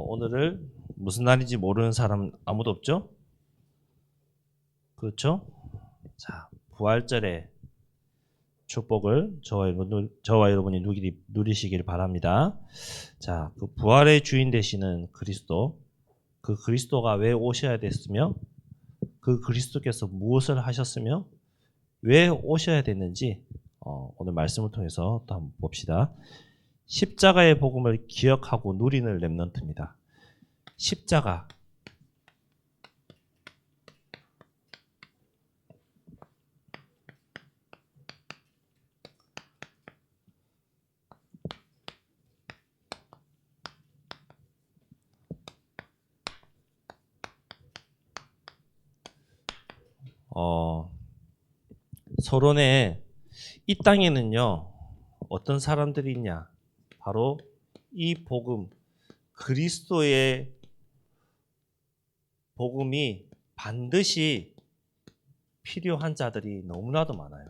오늘을 무슨 날인지 모르는 사람 아무도 없죠? 그렇죠? 자, 부활절의 축복을 저와 여러분이 누리시길 바랍니다. 자, 그 부활의 주인 되시는 그리스도, 그 그리스도가 왜 오셔야 됐으며, 그 그리스도께서 무엇을 하셨으며, 왜 오셔야 됐는지 오늘 말씀을 통해서 또 한번 봅시다. 십자가의 복음을 기억하고 누리는 렘넌트입니다. 십자가. 서론에 이 땅에는요, 어떤 사람들이 있냐? 바로 이 복음, 그리스도의 복음이 반드시 필요한 자들이 너무나도 많아요.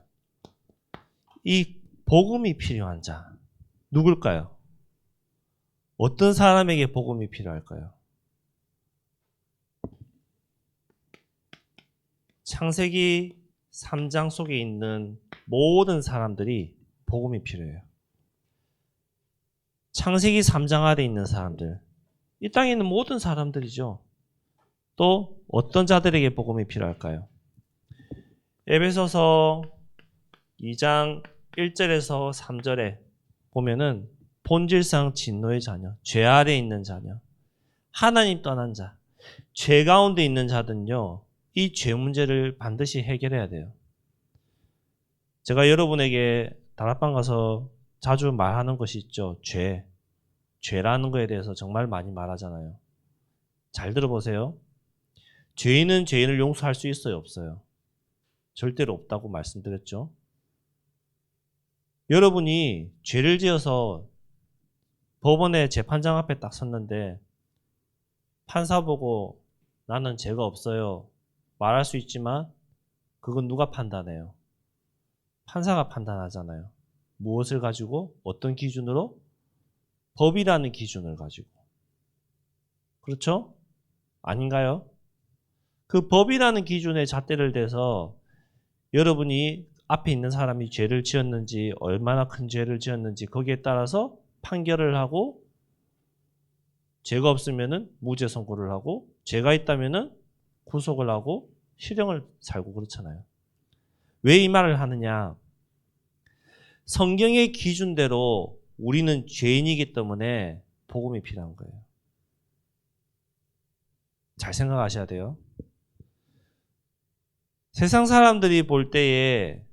이 복음이 필요한 자, 누굴까요? 어떤 사람에게 복음이 필요할까요? 창세기 3장 속에 있는 모든 사람들이 복음이 필요해요. 창세기 3장 아래 있는 사람들, 이 땅에 있는 모든 사람들이죠. 또 어떤 자들에게 복음이 필요할까요? 에베소서 2장 1절에서 3절에 보면은 본질상 진노의 자녀, 죄 아래 있는 자녀, 하나님 떠난 자, 죄 가운데 있는 자들은요, 이 죄 문제를 반드시 해결해야 돼요. 제가 여러분에게 다락방 가서 자주 말하는 것이 있죠. 죄라는 거에 대해서 정말 많이 말하잖아요. 잘 들어보세요. 죄인은 죄인을 용서할 수 있어요, 없어요? 절대로 없다고 말씀드렸죠. 여러분이 죄를 지어서 법원의 재판장 앞에 딱 섰는데 판사 보고 나는 죄가 없어요 말할 수 있지만 그건 누가 판단해요? 판사가 판단하잖아요. 무엇을 가지고? 어떤 기준으로? 법이라는 기준을 가지고. 그렇죠? 아닌가요? 그 법이라는 기준에 잣대를 대서 여러분이 앞에 있는 사람이 죄를 지었는지, 얼마나 큰 죄를 지었는지 거기에 따라서 판결을 하고, 죄가 없으면은 무죄 선고를 하고, 죄가 있다면은 구속을 하고 실형을 살고 그렇잖아요. 왜 이 말을 하느냐? 성경의 기준대로 우리는 죄인이기 때문에 복음이 필요한 거예요. 잘 생각하셔야 돼요. 세상 사람들이 볼 때에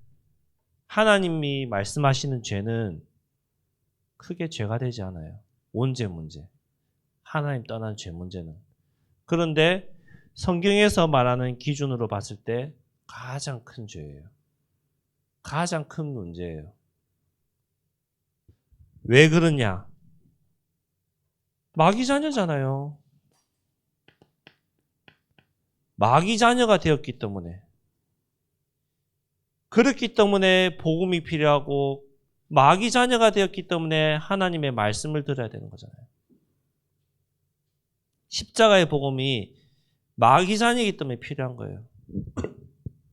하나님이 말씀하시는 죄는 크게 죄가 되지 않아요. 원죄 문제. 하나님 떠난 죄 문제는. 그런데 성경에서 말하는 기준으로 봤을 때 가장 큰 죄예요. 가장 큰 문제예요. 왜 그러냐? 마귀 자녀잖아요. 마귀 자녀가 되었기 때문에. 그렇기 때문에 복음이 필요하고 마귀 자녀가 되었기 때문에 하나님의 말씀을 들어야 되는 거잖아요. 십자가의 복음이 마귀 자녀이기 때문에 필요한 거예요.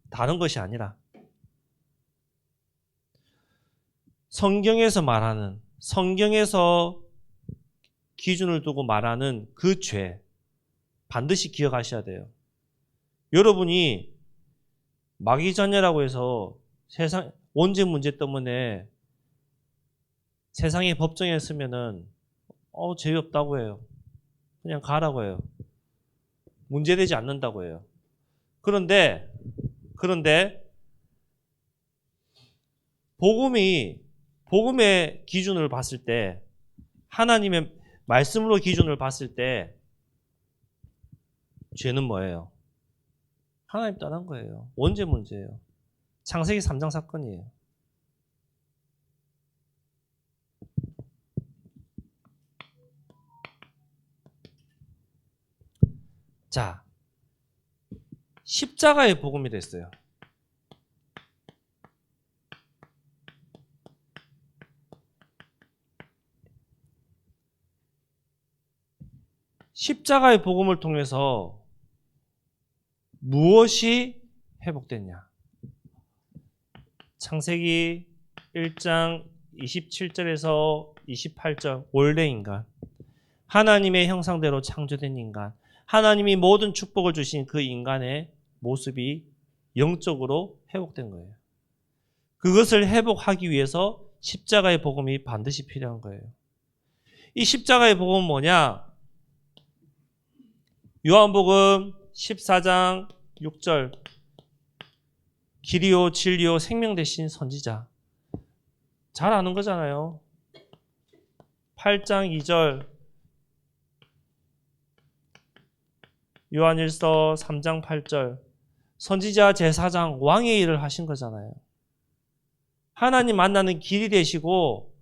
다른 것이 아니라. 성경에서 말하는, 성경에서 기준을 두고 말하는 그 죄, 반드시 기억하셔야 돼요. 여러분이 마귀 자녀라고 해서 세상, 원죄 문제 때문에 세상의 법정에 서면은, 죄 없다고 해요. 그냥 가라고 해요. 문제되지 않는다고 해요. 그런데, 복음의 기준을 봤을 때, 하나님의 말씀으로 기준을 봤을 때, 죄는 뭐예요? 하나님 떠난 거예요. 원죄 문제예요. 창세기 3장 사건이에요. 자, 십자가의 복음이 됐어요. 십자가의 복음을 통해서 무엇이 회복됐냐? 창세기 1장 27절에서 28절, 원래 인간, 하나님의 형상대로 창조된 인간, 하나님이 모든 축복을 주신 그 인간의 모습이 영적으로 회복된 거예요. 그것을 회복하기 위해서 십자가의 복음이 반드시 필요한 거예요. 이 십자가의 복음은 뭐냐? 요한복음 14장 6절, 길이요 진리요 생명 되신 선지자, 잘 아는 거잖아요. 8장 2절, 요한일서 3장 8절, 선지자 제사장 왕의 일을 하신 거잖아요. 하나님 만나는 길이 되시고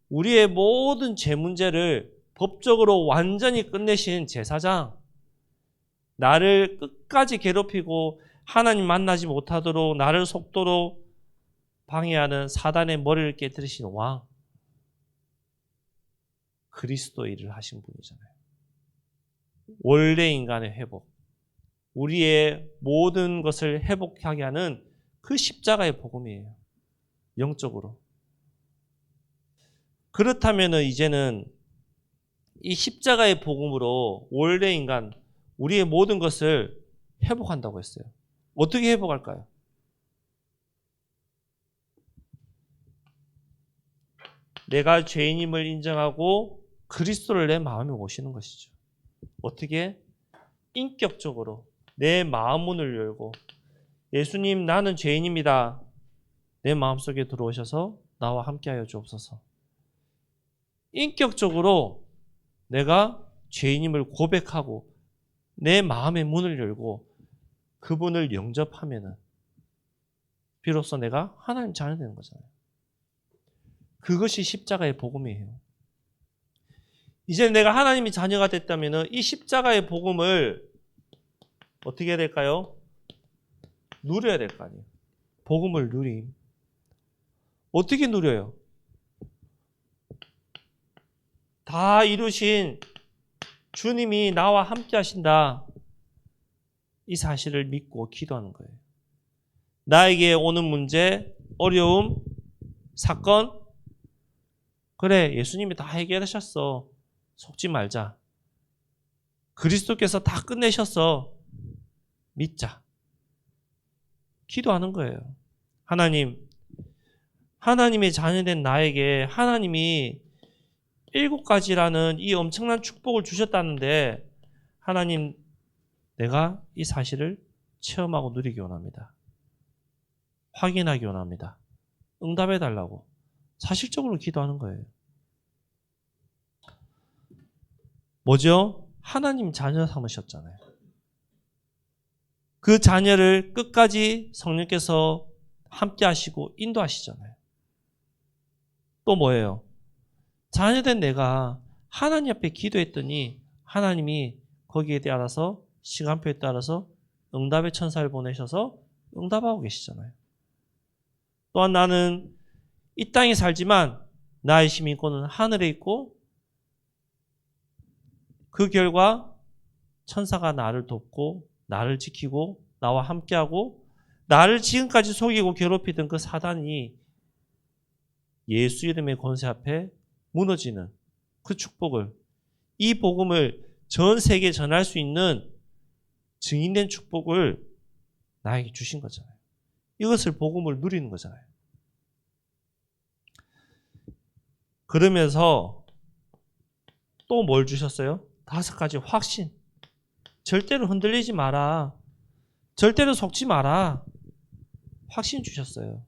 우리의 모든 죄 문제를 법적으로 완전히 끝내신 제사장, 나를 끝까지 괴롭히고 하나님 만나지 못하도록 나를 속도로 방해하는 사단의 머리를 깨뜨리신 왕, 그리스도 일을 하신 분이잖아요. 원래 인간의 회복, 우리의 모든 것을 회복하게 하는 그 십자가의 복음이에요. 영적으로. 그렇다면 이제는 이 십자가의 복음으로 원래 인간, 우리의 모든 것을 회복한다고 했어요. 어떻게 회복할까요? 내가 죄인임을 인정하고 그리스도를 내 마음에 모시는 것이죠. 어떻게? 인격적으로 내 마음 문을 열고, 예수님 나는 죄인입니다. 내 마음속에 들어오셔서 나와 함께하여 주옵소서. 인격적으로 내가 죄인임을 고백하고 내 마음의 문을 열고 그분을 영접하면은 비로소 내가 하나님 자녀 되는 거잖아요. 그것이 십자가의 복음이에요. 이제 내가 하나님의 자녀가 됐다면은 이 십자가의 복음을 어떻게 해야 될까요? 누려야 될 거 아니에요. 복음을 누림. 어떻게 누려요? 다 이루신 주님이 나와 함께 하신다. 이 사실을 믿고 기도하는 거예요. 나에게 오는 문제, 어려움, 사건, 그래, 예수님이 다 해결하셨어. 속지 말자. 그리스도께서 다 끝내셨어. 믿자. 기도하는 거예요. 하나님의 자녀된 나에게 하나님이 7가지라는 이 엄청난 축복을 주셨다는데, 하나님, 내가 이 사실을 체험하고 누리기 원합니다. 확인하기 원합니다. 응답해 달라고 사실적으로 기도하는 거예요. 뭐죠? 하나님 자녀 삼으셨잖아요. 그 자녀를 끝까지 성령께서 함께 하시고 인도하시잖아요. 또 뭐예요? 자녀된 내가 하나님 앞에 기도했더니 하나님이 거기에 따라서 시간표에 따라서 응답의 천사를 보내셔서 응답하고 계시잖아요. 또한 나는 이 땅에 살지만 나의 시민권은 하늘에 있고, 그 결과 천사가 나를 돕고 나를 지키고 나와 함께하고, 나를 지금까지 속이고 괴롭히던 그 사단이 예수 이름의 권세 앞에 무너지는 그 축복을, 이 복음을 전 세계에 전할 수 있는 증인된 축복을 나에게 주신 거잖아요. 이것을 복음을 누리는 거잖아요. 그러면서 또 뭘 주셨어요? 5가지 확신. 절대로 흔들리지 마라. 절대로 속지 마라. 확신 주셨어요.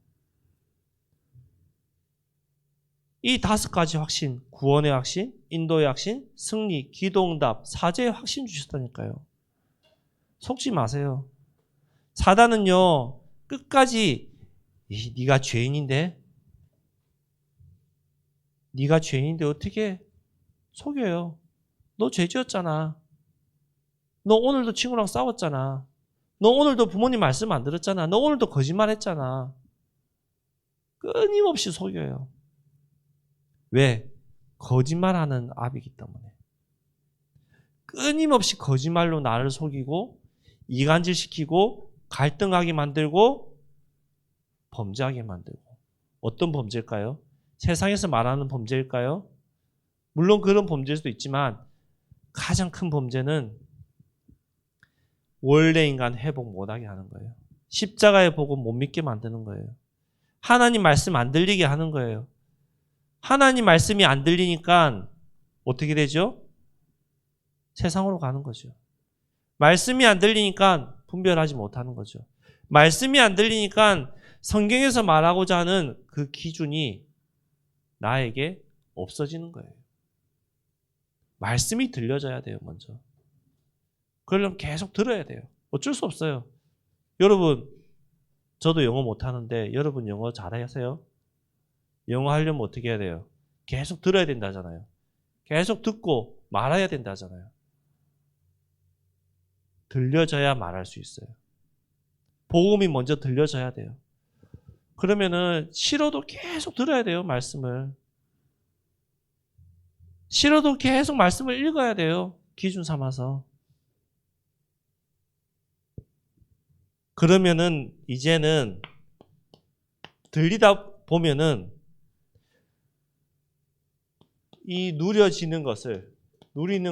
이 5가지 확신, 구원의 확신, 인도의 확신, 승리, 기도응답, 사죄의 확신 주셨다니까요. 속지 마세요. 사단은요, 끝까지 네가 죄인인데 어떻게 속여요? 너 죄 지었잖아. 너 오늘도 친구랑 싸웠잖아. 너 오늘도 부모님 말씀 안 들었잖아. 너 오늘도 거짓말했잖아. 끊임없이 속여요. 왜? 거짓말하는 압이기 때문에. 끊임없이 거짓말로 나를 속이고 이간질시키고 갈등하게 만들고 범죄하게 만들고. 어떤 범죄일까요? 세상에서 말하는 범죄일까요? 물론 그런 범죄일 수도 있지만 가장 큰 범죄는 원래 인간 회복 못하게 하는 거예요. 십자가의 복음 못 믿게 만드는 거예요. 하나님 말씀 안 들리게 하는 거예요. 하나님 말씀이 안 들리니까 어떻게 되죠? 세상으로 가는 거죠. 말씀이 안 들리니까 분별하지 못하는 거죠. 말씀이 안 들리니까 성경에서 말하고자 하는 그 기준이 나에게 없어지는 거예요. 말씀이 들려져야 돼요, 먼저. 그러려면 계속 들어야 돼요. 어쩔 수 없어요. 여러분, 저도 영어 못하는데 여러분 영어 잘하세요? 영어 하려면 어떻게 해야 돼요? 계속 들어야 된다잖아요. 계속 듣고 말해야 된다잖아요. 들려져야 말할 수 있어요. 복음이 먼저 들려져야 돼요. 그러면은 싫어도 계속 들어야 돼요, 말씀을. 싫어도 계속 말씀을 읽어야 돼요, 기준 삼아서. 그러면은 이제는 들리다 보면은 이 누리는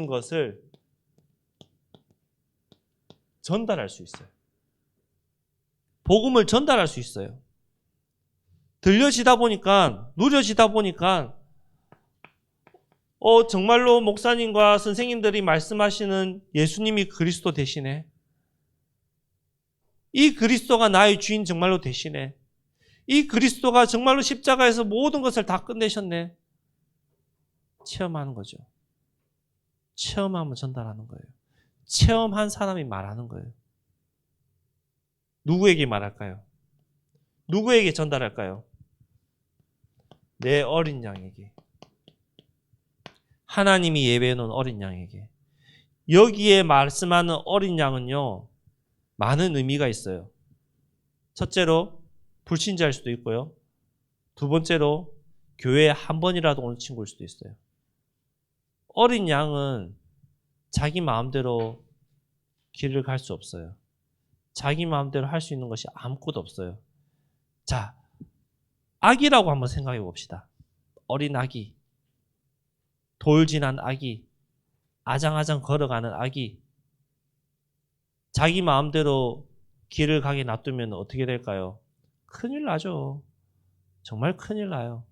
것을 전달할 수 있어요. 복음을 전달할 수 있어요. 들려지다 보니까, 누려지다 보니까 정말로 목사님과 선생님들이 말씀하시는 예수님이 그리스도 되시네. 이 그리스도가 나의 주인 정말로 되시네. 이 그리스도가 정말로 십자가에서 모든 것을 다 끝내셨네. 체험하는 거죠. 체험하면 전달하는 거예요. 체험한 사람이 말하는 거예요. 누구에게 말할까요? 누구에게 전달할까요? 내 어린 양에게. 하나님이 예배해 놓은 어린 양에게. 여기에 말씀하는 어린 양은요, 많은 의미가 있어요. 첫째로 불신자일 수도 있고요. 두 번째로 교회에 한 번이라도 온 친구일 수도 있어요. 어린 양은 자기 마음대로 길을 갈 수 없어요. 자기 마음대로 할 수 있는 것이 아무것도 없어요. 자, 아기라고 한번 생각해 봅시다. 어린 아기, 돌 지난 아기, 아장아장 걸어가는 아기. 자기 마음대로 길을 가게 놔두면 어떻게 될까요? 큰일 나죠. 정말 큰일 나요.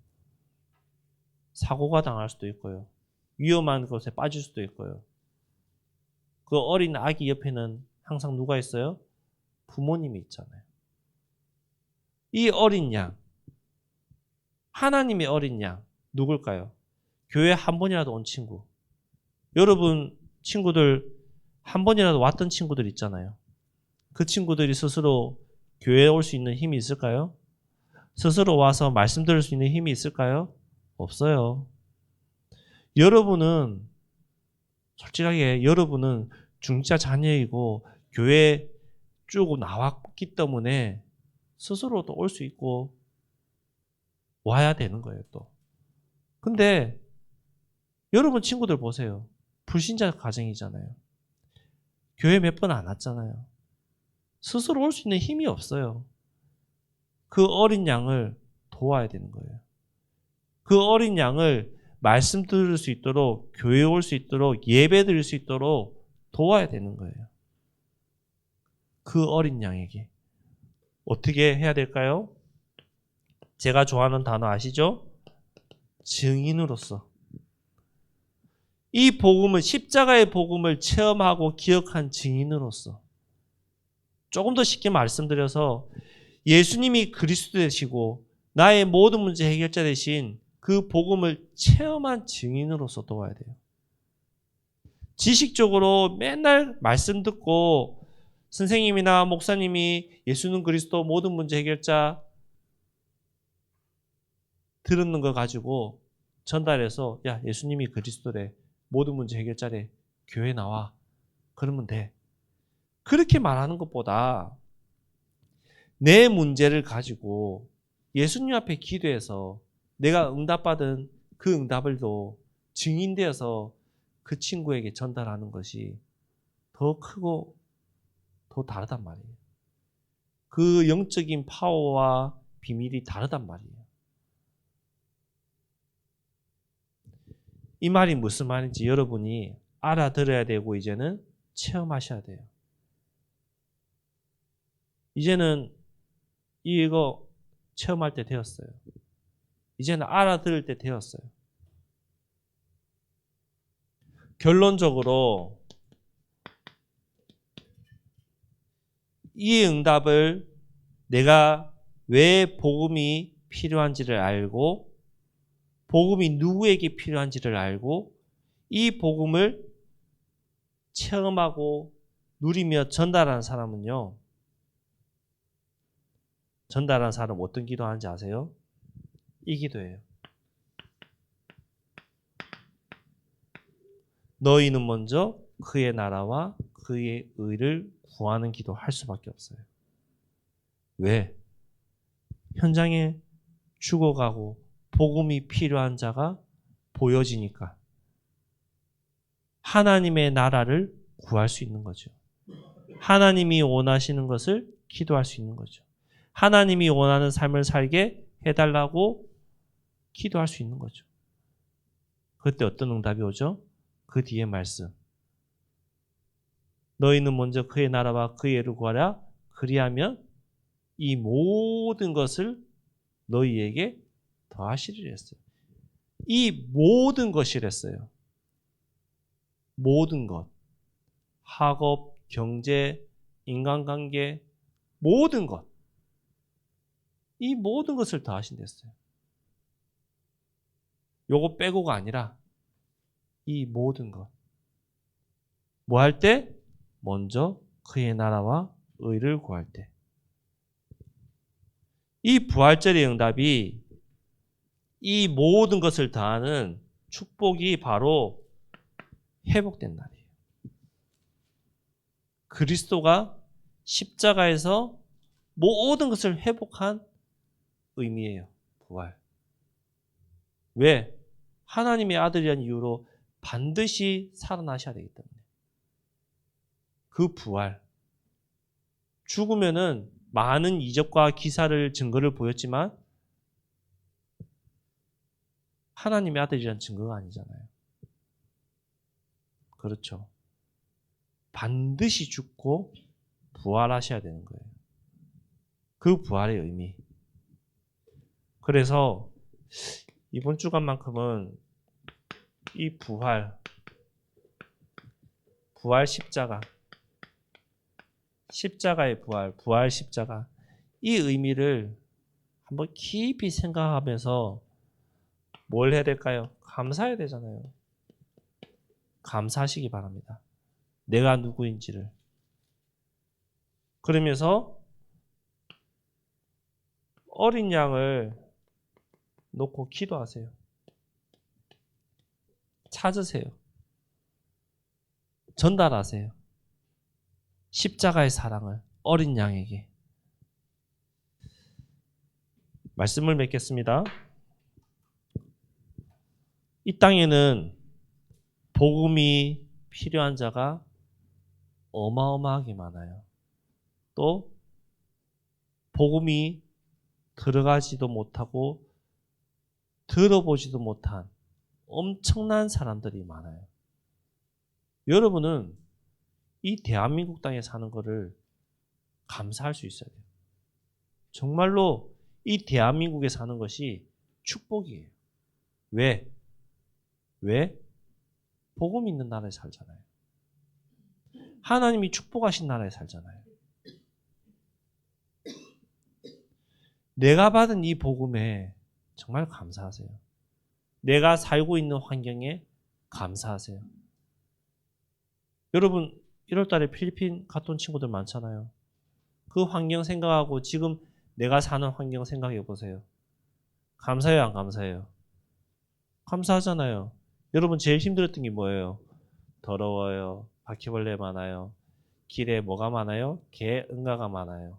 사고가 당할 수도 있고요. 위험한 곳에 빠질 수도 있고요. 그 어린 아기 옆에는 항상 누가 있어요? 부모님이 있잖아요. 이 어린 양, 하나님의 어린 양, 누굴까요? 교회 한 번이라도 온 친구. 여러분 친구들 한 번이라도 왔던 친구들 있잖아요. 그 친구들이 스스로 교회에 올 수 있는 힘이 있을까요? 스스로 와서 말씀 들을 수 있는 힘이 있을까요? 없어요. 여러분은 솔직하게 여러분은 중자 자녀이고 교회 쭉 나왔기 때문에 스스로 또 올 수 있고 와야 되는 거예요, 또. 근데 여러분 친구들 보세요. 불신자 가정이잖아요. 교회 몇 번 안 왔잖아요. 스스로 올 수 있는 힘이 없어요. 그 어린 양을 도와야 되는 거예요. 그 어린 양을 말씀 들을 수 있도록, 교회에 올 수 있도록, 예배 드릴 수 있도록 도와야 되는 거예요. 그 어린 양에게 어떻게 해야 될까요? 제가 좋아하는 단어 아시죠? 증인으로서. 이 복음을, 십자가의 복음을 체험하고 기억한 증인으로서. 조금 더 쉽게 말씀드려서 예수님이 그리스도 되시고 나의 모든 문제 해결자 되신 그 복음을 체험한 증인으로서 도와야 돼요. 지식적으로 맨날 말씀 듣고 선생님이나 목사님이 예수는 그리스도 모든 문제 해결자 들었는 거 가지고 전달해서 야, 예수님이 그리스도래, 모든 문제 해결자래, 교회 나와, 그러면 돼. 그렇게 말하는 것보다 내 문제를 가지고 예수님 앞에 기도해서 내가 응답받은 그 응답을도 증인되어서 그 친구에게 전달하는 것이 더 크고 더 다르단 말이에요. 그 영적인 파워와 비밀이 다르단 말이에요. 이 말이 무슨 말인지 여러분이 알아들어야 되고 이제는 체험하셔야 돼요. 이제는 이거 체험할 때 되었어요. 이제는 알아들을 때 되었어요. 결론적으로 이 응답을 내가 왜 복음이 필요한지를 알고 복음이 누구에게 필요한지를 알고 이 복음을 체험하고 누리며 전달하는 사람은요. 전달하는 사람은 어떤 기도하는지 아세요? 이 기도예요. 너희는 먼저 그의 나라와 그의 의를 구하는 기도할 수밖에 없어요. 왜? 현장에 죽어가고 복음이 필요한 자가 보여지니까 하나님의 나라를 구할 수 있는 거죠. 하나님이 원하시는 것을 기도할 수 있는 거죠. 하나님이 원하는 삶을 살게 해달라고 기도할 수 있는 거죠. 그때 어떤 응답이 오죠? 그 뒤에 말씀. 너희는 먼저 그의 나라와 그의 의를 구하라. 그리하면 이 모든 것을 너희에게 더하시리라 했어요. 이 모든 것이랬어요. 모든 것. 학업, 경제, 인간관계, 모든 것. 이 모든 것을 더하신댔어요. 요거 빼고가 아니라 이 모든 것. 뭐 할 때? 먼저 그의 나라와 의를 구할 때. 이 부활절의 응답이 이 모든 것을 다하는 축복이 바로 회복된 날이에요. 그리스도가 십자가에서 모든 것을 회복한 의미예요. 부활. 왜? 하나님의 아들이라는 이유로 반드시 살아나셔야 되기 때문에. 그 부활. 죽으면은 많은 이적과 기사를 증거를 보였지만 하나님의 아들이라는 증거가 아니잖아요. 그렇죠. 반드시 죽고 부활하셔야 되는 거예요. 그 부활의 의미. 그래서 이번 주간만큼은 이 부활 십자가, 십자가의 부활 십자가, 이 의미를 한번 깊이 생각하면서 뭘 해야 될까요? 감사해야 되잖아요. 감사하시기 바랍니다. 내가 누구인지를. 그러면서 어린 양을 놓고 기도하세요. 찾으세요. 전달하세요. 십자가의 사랑을 어린 양에게. 말씀을 맺겠습니다. 이 땅에는 복음이 필요한 자가 어마어마하게 많아요. 또 복음이 들어가지도 못하고 들어보지도 못한 엄청난 사람들이 많아요. 여러분은 이 대한민국 땅에 사는 것을 감사할 수 있어야 돼요. 정말로 이 대한민국에 사는 것이 축복이에요. 왜? 복음 있는 나라에 살잖아요. 하나님이 축복하신 나라에 살잖아요. 내가 받은 이 복음에 정말 감사하세요. 내가 살고 있는 환경에 감사하세요. 여러분 1월달에 필리핀 갔던 친구들 많잖아요. 그 환경 생각하고 지금 내가 사는 환경 생각해 보세요. 감사해요, 안 감사해요? 감사하잖아요. 여러분 제일 힘들었던 게 뭐예요? 더러워요. 바퀴벌레 많아요. 길에 뭐가 많아요? 개, 응가가 많아요.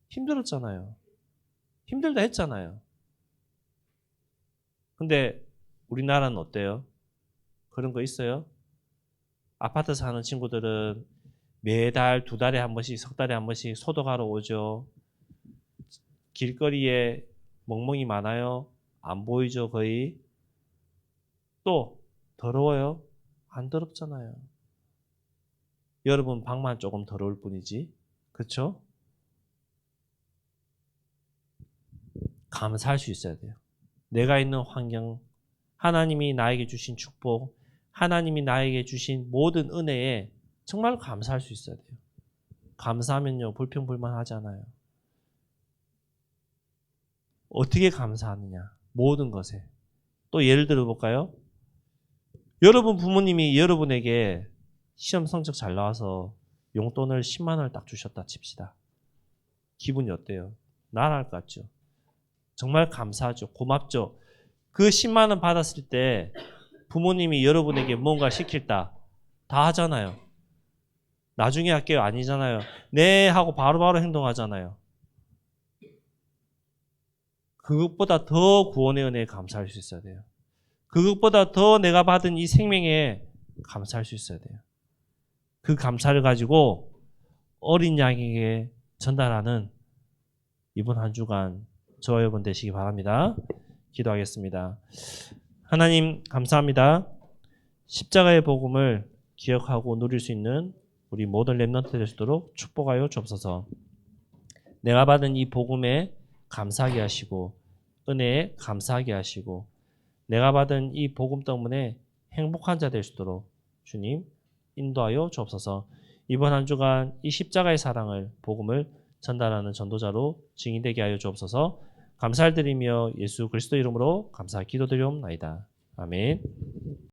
힘들었잖아요. 힘들다 했잖아요. 근데 우리나라는 어때요? 그런 거 있어요? 아파트 사는 친구들은 매달 2달에 한 번씩, 석 달에 한 번씩 소독하러 오죠. 길거리에 멍멍이 많아요? 안 보이죠, 거의? 또 더러워요? 안 더럽잖아요. 여러분 방만 조금 더러울 뿐이지. 그렇죠? 감사할 수 있어야 돼요. 내가 있는 환경, 하나님이 나에게 주신 축복, 하나님이 나에게 주신 모든 은혜에 정말 감사할 수 있어야 돼요. 감사하면요, 불평불만 하잖아요. 어떻게 감사하느냐? 모든 것에. 또 예를 들어 볼까요? 여러분 부모님이 여러분에게 시험 성적 잘 나와서 용돈을 10만 원을 딱 주셨다 칩시다. 기분이 어때요? 나랄 것 같죠? 정말 감사하죠. 고맙죠. 그 10만 원 받았을 때 부모님이 여러분에게 뭔가 시킬다 다 하잖아요. 나중에 할게요 아니잖아요. 네 하고 바로바로 행동하잖아요. 그것보다 더 구원의 은혜에 감사할 수 있어야 돼요. 그것보다 더 내가 받은 이 생명에 감사할 수 있어야 돼요. 그 감사를 가지고 어린 양에게 전달하는 이번 한 주간 저와 여러분 되시기 바랍니다. 기도하겠습니다. 하나님 감사합니다. 십자가의 복음을 기억하고 누릴 수 있는 우리 모든 렘넌트 될 수 있도록 축복하여 주옵소서. 내가 받은 이 복음에 감사하게 하시고 은혜에 감사하게 하시고 내가 받은 이 복음 때문에 행복한 자 될 수 있도록 주님 인도하여 주옵소서. 이번 한 주간 이 십자가의 사랑을 복음을 전달하는 전도자로 증인되게 하여 주옵소서. 감사를 드리며 예수 그리스도 이름으로 감사 기도드리옵나이다. 아멘.